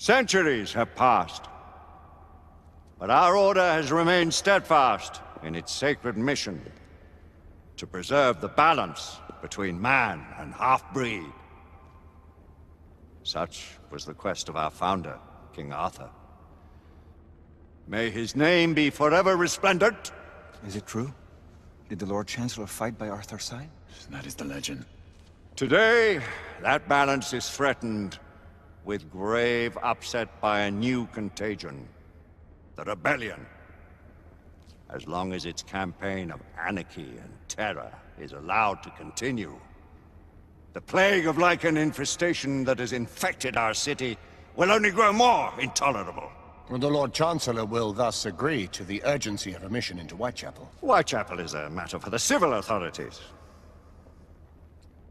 Centuries have passed, but our order has remained steadfast in its sacred mission to preserve the balance between man and half-breed. Such was the quest of our founder, King Arthur. May his name be forever resplendent. Is it true? Did the Lord Chancellor fight by Arthur's side? That is the legend. Today, that balance is threatened with grave upset by a new contagion. The rebellion. As long as its campaign of anarchy and terror is allowed to continue, the plague of lichen infestation that has infected our city will only grow more intolerable. The Lord Chancellor will thus agree to the urgency of a mission into Whitechapel. Whitechapel is a matter for the civil authorities.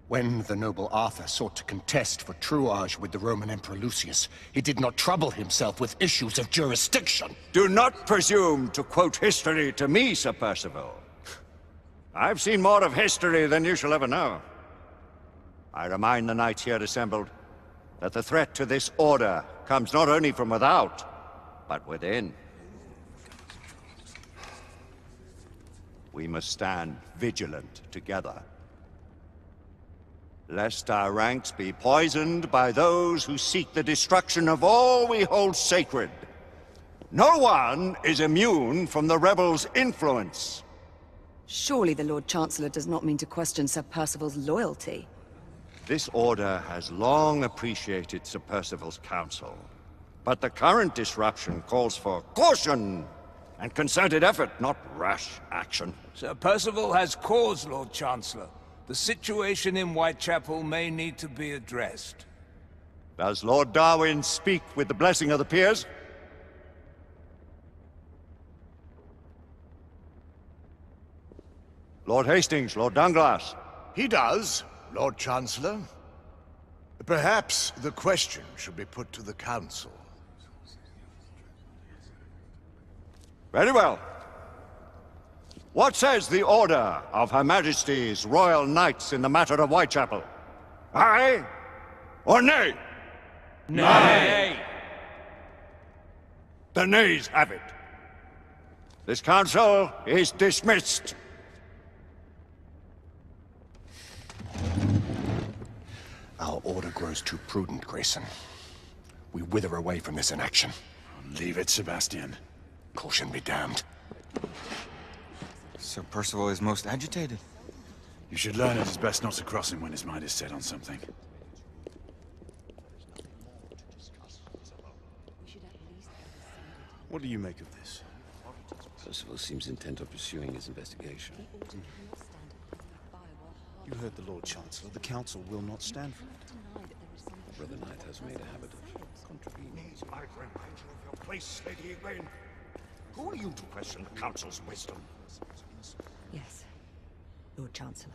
When the noble Arthur sought to contest for truage with the Roman Emperor Lucius, he did not trouble himself with issues of jurisdiction. Do not presume to quote history to me, Sir Percival. I've seen more of history than you shall ever know. I remind the knights here assembled that the threat to this order comes not only from without, but within. We must stand vigilant together, lest our ranks be poisoned by those who seek the destruction of all we hold sacred. No one is immune from the rebels' influence. Surely the Lord Chancellor does not mean to question Sir Percival's loyalty. This order has long appreciated Sir Percival's counsel, but the current disruption calls for caution and concerted effort, not rash action. Sir Percival has cause, Lord Chancellor. The situation in Whitechapel may need to be addressed. Does Lord Darwin speak with the blessing of the peers? Lord Hastings, Lord Dunglass. He does, Lord Chancellor. Perhaps the question should be put to the Council. Very well. What says the Order of Her Majesty's Royal Knights in the matter of Whitechapel? Aye or nay? Nay! The nays have it. This council is dismissed. Our order grows too prudent, Grayson. We wither away from this inaction. Leave it, Sebastian. Caution be damned. Sir Percival is most agitated. You should learn it is best not to cross him when his mind is set on something. What do you make of this? Percival seems intent on pursuing his investigation. You heard the Lord Chancellor. The Council will not stand for it. Brother Knight has made a habit of contravening. Need I remind you of your place, Lady Egwene? Who are you to question the Council's wisdom? Yes, Lord Chancellor.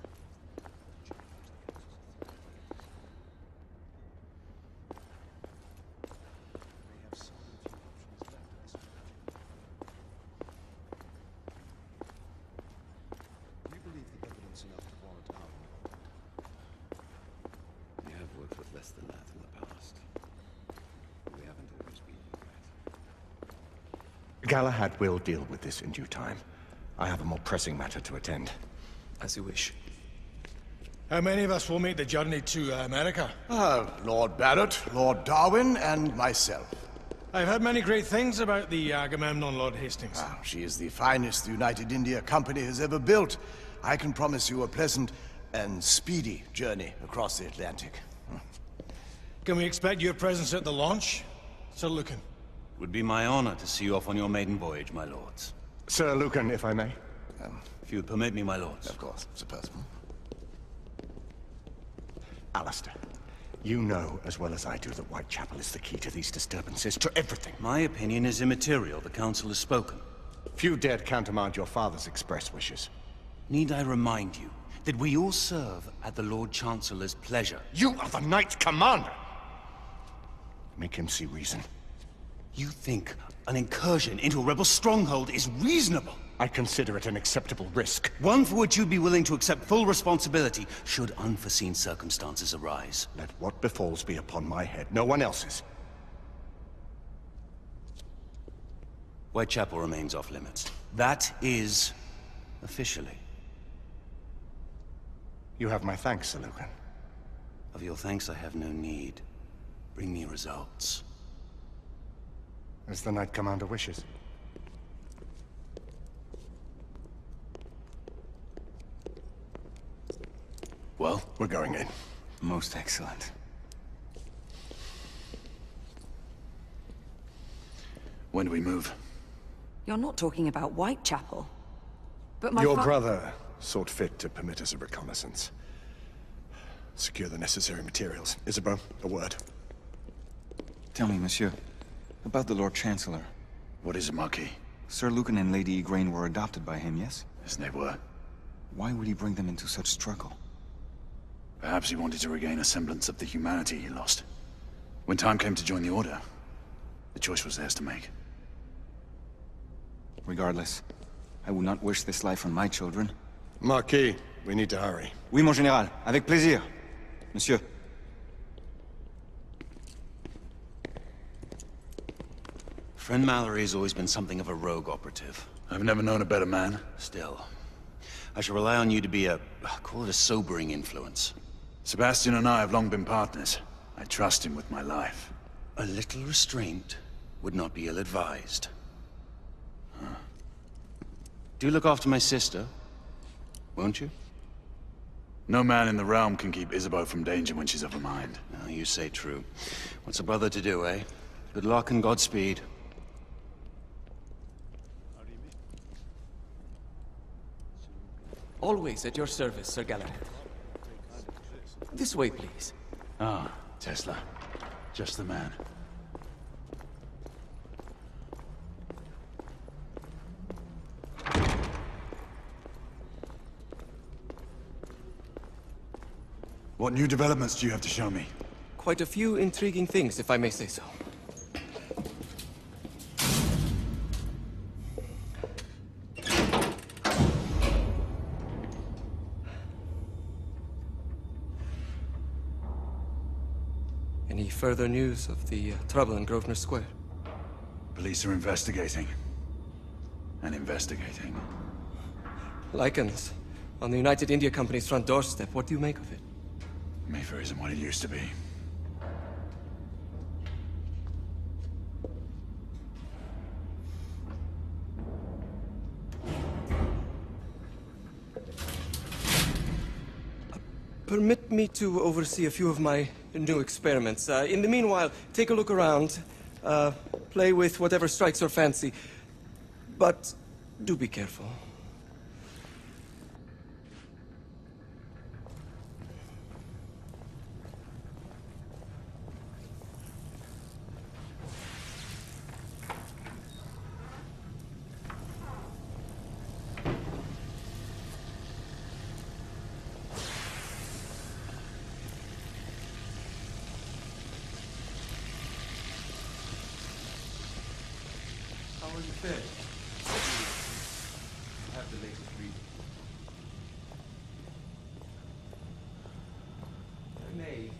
Do you believe the evidence enough to warrant our work? We have worked with less than that in the past. We haven't always been right. Galahad will deal with this in due time. I have a more pressing matter to attend. As you wish. How many of us will make the journey to America? Lord Barrett, Lord Darwin, and myself. I've heard many great things about the Agamemnon, Lord Hastings. She is the finest the United India Company has ever built. I can promise you a pleasant and speedy journey across the Atlantic. Can we expect your presence at the launch, Sir Lucan? It would be my honor to see you off on your maiden voyage, my lords. Sir Lucan, if I may. If you would permit me, my lords. Of course, Sir Percival. Alistair, you know as well as I do that Whitechapel is the key to these disturbances, to everything. My opinion is immaterial. The Council has spoken. Few dared countermand your father's express wishes. Need I remind you that we all serve at the Lord Chancellor's pleasure? You are the Knight Commander! Make him see reason. You think an incursion into a rebel stronghold is reasonable? I consider it an acceptable risk. One for which you'd be willing to accept full responsibility should unforeseen circumstances arise. Let what befalls be upon my head, no one else's. Whitechapel remains off limits. That is... officially. You have my thanks, Sir Lucan. Of your thanks I have no need. Bring me results. As the Knight Commander wishes. Well, we're going in. Most excellent. When do we move? You're not talking about Whitechapel. But my Your brother sought fit to permit us a reconnaissance. Secure the necessary materials. Isabeau, a word. Tell me, monsieur, about the Lord Chancellor. What is it, Marquis? Sir Lucan and Lady Igraine were adopted by him, yes? Yes, they were. Why would he bring them into such struggle? Perhaps he wanted to regain a semblance of the humanity he lost. When time came to join the Order, the choice was theirs to make. Regardless, I would not wish this life on my children. Marquis, we need to hurry. Oui, mon général. Avec plaisir. Monsieur. Friend Mallory has always been something of a rogue operative. I've never known a better man. Still, I shall rely on you to be a... call it a sobering influence. Sebastian and I have long been partners. I trust him with my life. A little restraint would not be ill-advised. Do look after my sister, won't you? No man in the realm can keep Isabeau from danger when she's of a mind. Oh, you say true. What's a brother to do, eh? Good luck and Godspeed. Always at your service, Sir Galahad. This way, please. Ah, Tesla. Just the man. What new developments do you have to show me? Quite a few intriguing things, if I may say so. Any further news of the trouble in Grosvenor Square? Police are investigating. And investigating. Lycans, on the United India Company's front doorstep. What do you make of it? Mayfair isn't what it used to be. Permit me to oversee a few of my new experiments. In the meanwhile, take a look around. Play with whatever strikes your fancy. But do be careful. How are you fed? Have the latest reading. I may.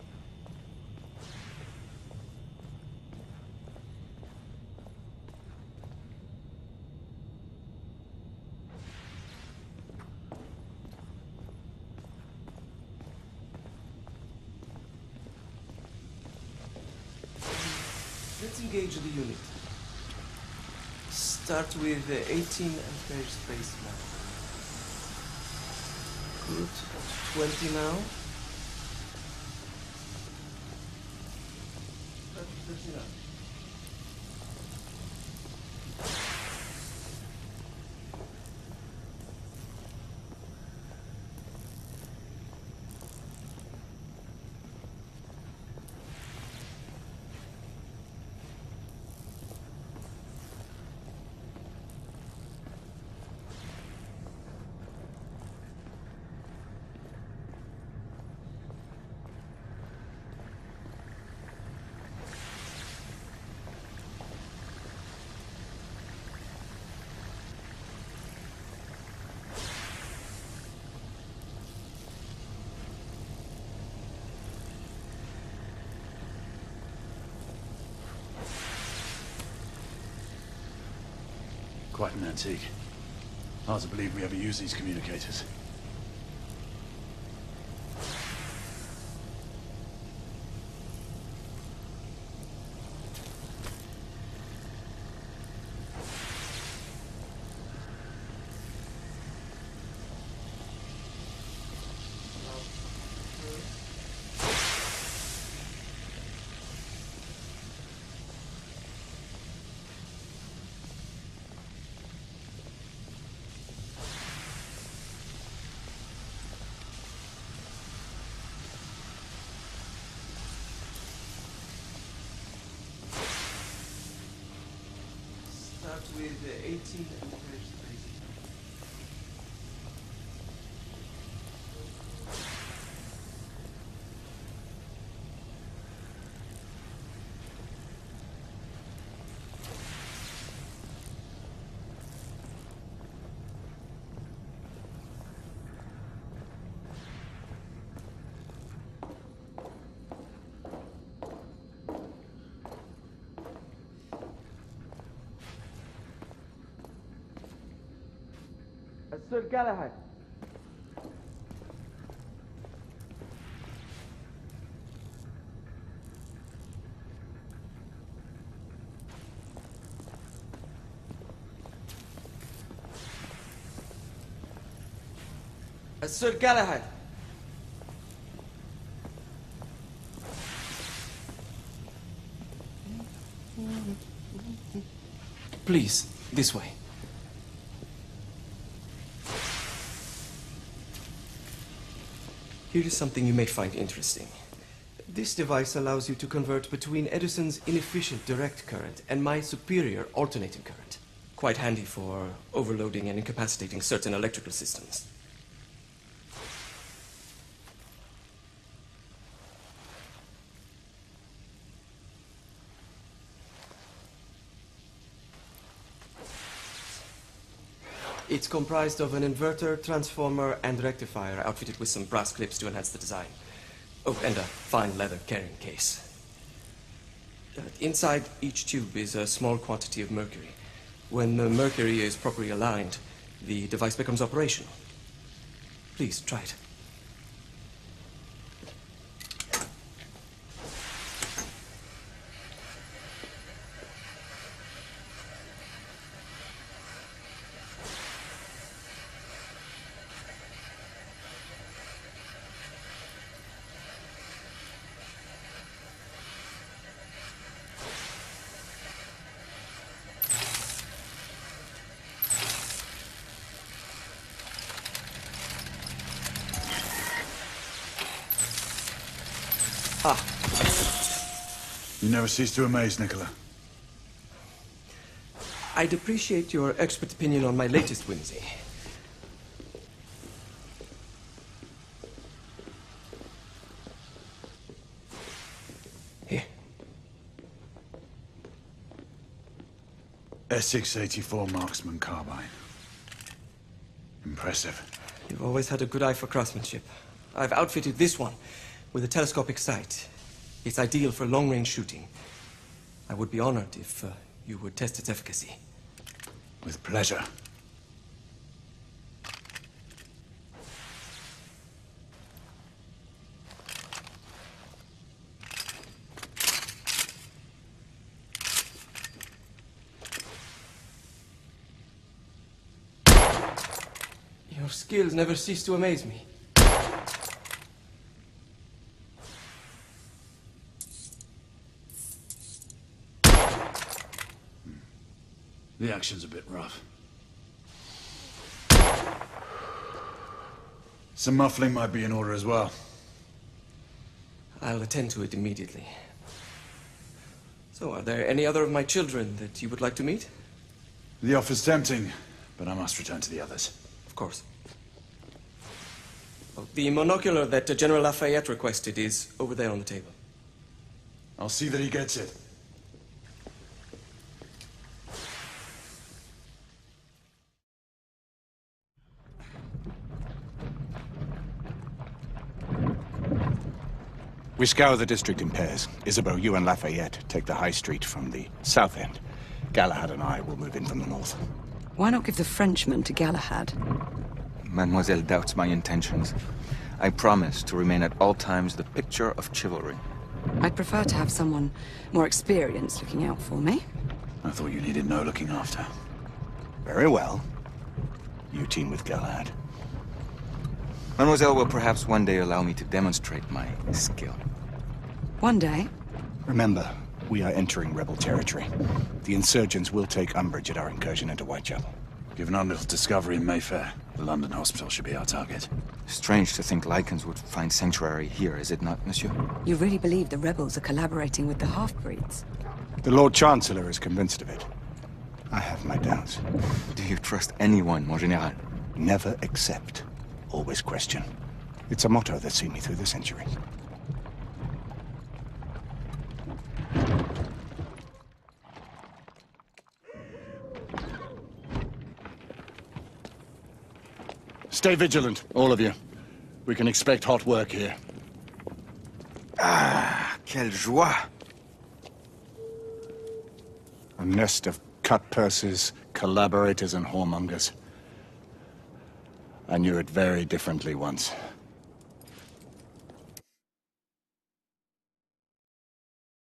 Let's engage the unit. Start with 18 ampere space now. Good. 20 now. 39. Quite an antique. Hard to believe we ever use these communicators. With 18 and Sir Galahad. Sir Galahad. Please, this way. Here is something you may find interesting. This device allows you to convert between Edison's inefficient direct current and my superior alternating current. Quite handy for overloading and incapacitating certain electrical systems. It's comprised of an inverter, transformer, and rectifier outfitted with some brass clips to enhance the design. Oh, and a fine leather carrying case. Inside each tube is a small quantity of mercury. When the mercury is properly aligned, the device becomes operational. Please, try it. You never cease to amaze, Nicola. I'd appreciate your expert opinion on my latest whimsy. Here. S684 Marksman Carbine. Impressive. You've always had a good eye for craftsmanship. I've outfitted this one with a telescopic sight. It's ideal for long-range shooting. I would be honored if you would test its efficacy. With pleasure. Your skills never cease to amaze me. The action's a bit rough. Some muffling might be in order as well. I'll attend to it immediately. So, are there any other of my children that you would like to meet? The offer's tempting, but I must return to the others. Of course. Oh, the monocular that General Lafayette requested is over there on the table. I'll see that he gets it. We scour the district in pairs. Isabeau, you and Lafayette take the high street from the south end. Galahad and I will move in from the north. Why not give the Frenchman to Galahad? Mademoiselle doubts my intentions. I promise to remain at all times the picture of chivalry. I'd prefer to have someone more experienced looking out for me. I thought you needed no looking after. Very well. You team with Galahad. Mademoiselle will perhaps one day allow me to demonstrate my skill. One day? Remember, we are entering rebel territory. The insurgents will take umbrage at our incursion into Whitechapel. Given our little discovery in Mayfair, the London hospital should be our target. Strange to think Lycans would find sanctuary here, is it not, monsieur? You really believe the rebels are collaborating with the half-breeds? The Lord Chancellor is convinced of it. I have my doubts. Do you trust anyone, mon général? Never accept. Always question. It's a motto that's seen me through the centuries. Stay vigilant, all of you. We can expect hot work here. Ah, quelle joie! A nest of cut-purses, collaborators, and whoremongers. I knew it very differently once.